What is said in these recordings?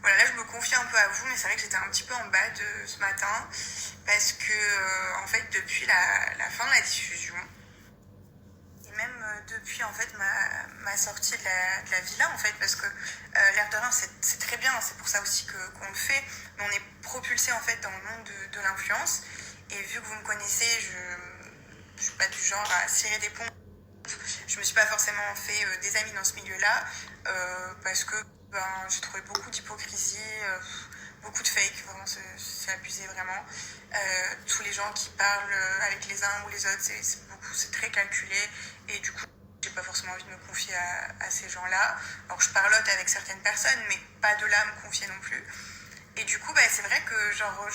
Voilà, là je me confie un peu à vous, mais c'est vrai que j'étais un petit peu en bas de ce matin parce que en fait depuis la fin de la diffusion et même depuis en fait ma sortie de la villa en fait parce que l'air de rien c'est très bien, c'est pour ça aussi qu'on le fait, mais on est propulsé en fait dans le monde de l'influence et vu que vous me connaissez, je suis pas du genre à cirer des ponts. Je me suis pas forcément fait des amis dans ce milieu-là parce que j'ai trouvé beaucoup d'hypocrisie, beaucoup de fake, vraiment c'est abusé vraiment. Tous les gens qui parlent avec les uns ou les autres, c'est très calculé et du coup j'ai pas forcément envie de me confier à ces gens-là. Alors je parlote avec certaines personnes, mais pas de là à me confier non plus. Et du coup c'est vrai que genre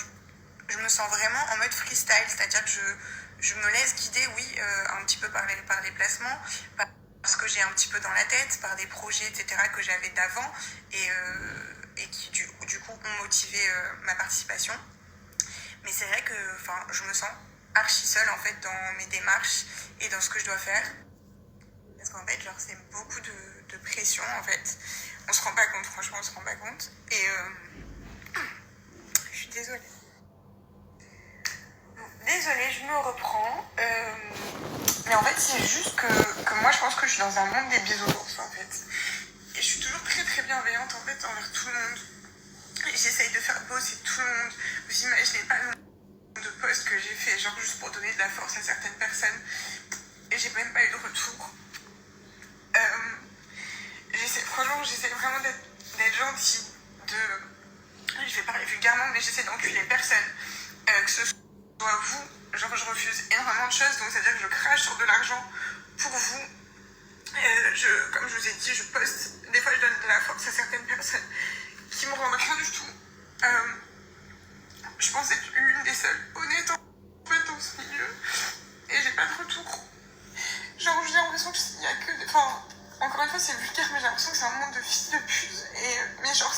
je me sens vraiment en mode freestyle, c'est-à-dire que je me laisse guider, oui, un petit peu par les placements, par ce que j'ai un petit peu dans la tête, par des projets, etc., que j'avais d'avant et qui, du coup, ont motivé ma participation. Mais c'est vrai que je me sens archi seule, en fait, dans mes démarches et dans ce que je dois faire. Parce qu'en fait, genre, c'est beaucoup de pression, en fait. On se rend pas compte, franchement, on se rend pas compte. Et je suis désolée. Désolée, je me reprends. Mais en fait, c'est juste que moi, je pense que je suis dans un monde des bisounours, en fait. Et je suis toujours très très bienveillante, en fait, envers tout le monde. Et j'essaye de faire bosser tout le monde. Vous imaginez pas le nombre de posts que j'ai fait, genre juste pour donner de la force à certaines personnes. Et j'ai même pas eu de retour. Franchement, j'essaie vraiment d'être gentille. Je vais parler vulgairement, mais j'essaie d'enculer personne. Que ce soit vous, genre je refuse énormément de choses, donc c'est-à-dire que je crache sur de l'argent pour vous. Comme je vous ai dit, je poste, des fois je donne de la force à certaines personnes qui me rendent rien du tout. Je pense être l'une des seules honnêtes en fait dans ce milieu, et j'ai pas de retour. Genre j'ai l'impression qu'il y a que des... encore une fois c'est vulgaire, mais j'ai l'impression que c'est un monde de filles de pute, mais genre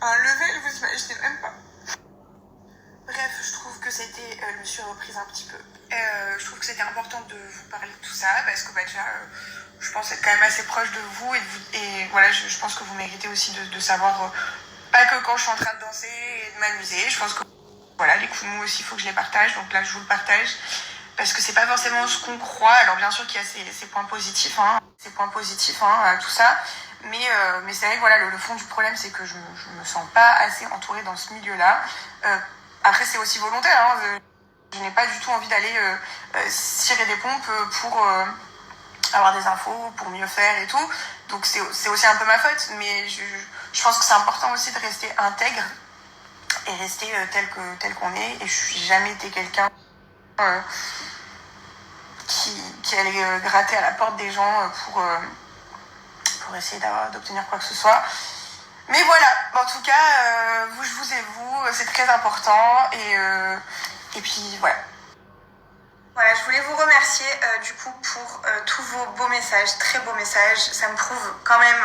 un level, vous imaginez même pas. Bref, je trouve que c'était, je me suis reprise un petit peu. Je trouve que c'était important de vous parler de tout ça parce que déjà, je pense être quand même assez proche de vous et voilà, je pense que vous méritez aussi de savoir, pas que quand je suis en train de danser et de m'amuser. Je pense que voilà, les coups de mou aussi, il faut que je les partage. Donc là, je vous le partage parce que c'est pas forcément ce qu'on croit. Alors bien sûr qu'il y a ces points positifs, à tout ça. Mais c'est vrai que voilà, le fond du problème, c'est que je me sens pas assez entourée dans ce milieu-là. Après, c'est aussi volontaire. Je n'ai pas du tout envie d'aller cirer des pompes pour avoir des infos, pour mieux faire et tout. Donc c'est aussi un peu ma faute. Mais je pense que c'est important aussi de rester intègre et rester tel qu'on est. Et je suis jamais été quelqu'un qui allait gratter à la porte des gens pour essayer d'obtenir quoi que ce soit. Mais voilà, en tout cas, je vous ai vous, c'est très important et puis voilà. Voilà, je voulais vous remercier du coup pour tous vos beaux messages, très beaux messages. Ça me prouve quand même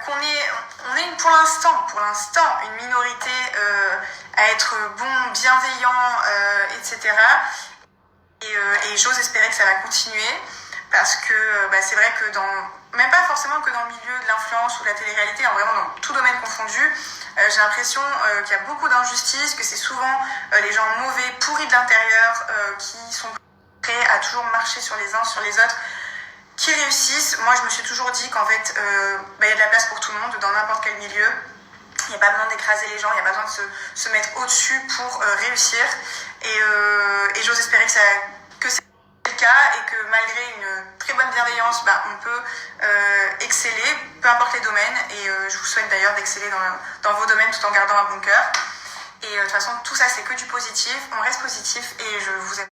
qu'on est pour l'instant une minorité à être bon, bienveillant, etc. Et j'ose espérer que ça va continuer parce que c'est vrai que même pas forcément que dans le milieu de l'influence ou de la télé-réalité, vraiment dans tout domaine confondu, j'ai l'impression qu'il y a beaucoup d'injustices, que c'est souvent les gens mauvais, pourris de l'intérieur, qui sont prêts à toujours marcher sur les uns, sur les autres, qui réussissent. Moi, je me suis toujours dit qu'en fait, y a de la place pour tout le monde, dans n'importe quel milieu. Il n'y a pas besoin d'écraser les gens, il n'y a pas besoin de se mettre au-dessus pour réussir. Et j'ose espérer que c'est le cas et que malgré une très bonne bienveillance, on peut exceller, peu importe les domaines. Et je vous souhaite d'ailleurs d'exceller dans vos domaines tout en gardant un bon cœur. Et de toute façon, tout ça, c'est que du positif. On reste positif et je vous aime.